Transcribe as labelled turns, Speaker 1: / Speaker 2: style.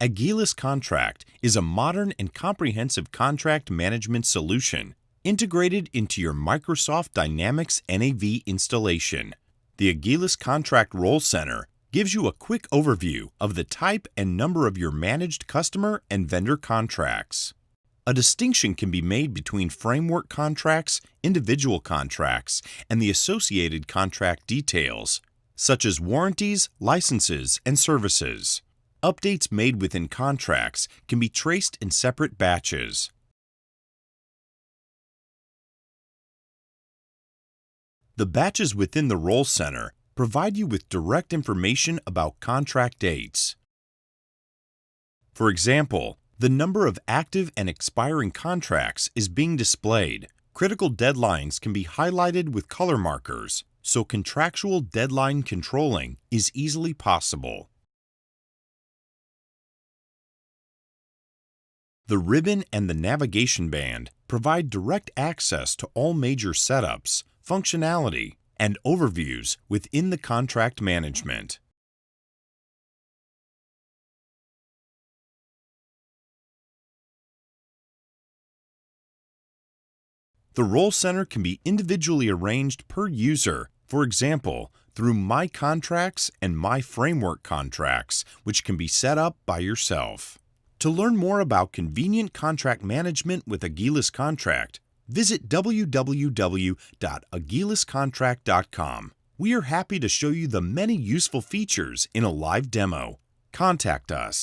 Speaker 1: agilesContract is a modern and comprehensive contract management solution integrated into your Microsoft Dynamics NAV installation. The agilesContract Role Center gives you a quick overview of the type and number of your managed customer and vendor contracts. A distinction can be made between framework contracts, individual contracts, and the associated contract details, such as warranties, licenses, and services. Updates made within contracts can be traced in separate batches. The batches within the Role Center provide you with direct information about contract dates. For example, the number of active and expiring contracts is being displayed. Critical deadlines can be highlighted with color markers, so contractual deadline controlling is easily possible. The ribbon and the navigation band provide direct access to all major setups, functionality, and overviews within the contract management. The Role Center can be individually arranged per user, for example, through My Contracts and My Framework Contracts, which can be set up by yourself. To learn more about convenient contract management with agilesContract, visit www.agilescontract.com. We are happy to show you the many useful features in a live demo. Contact us.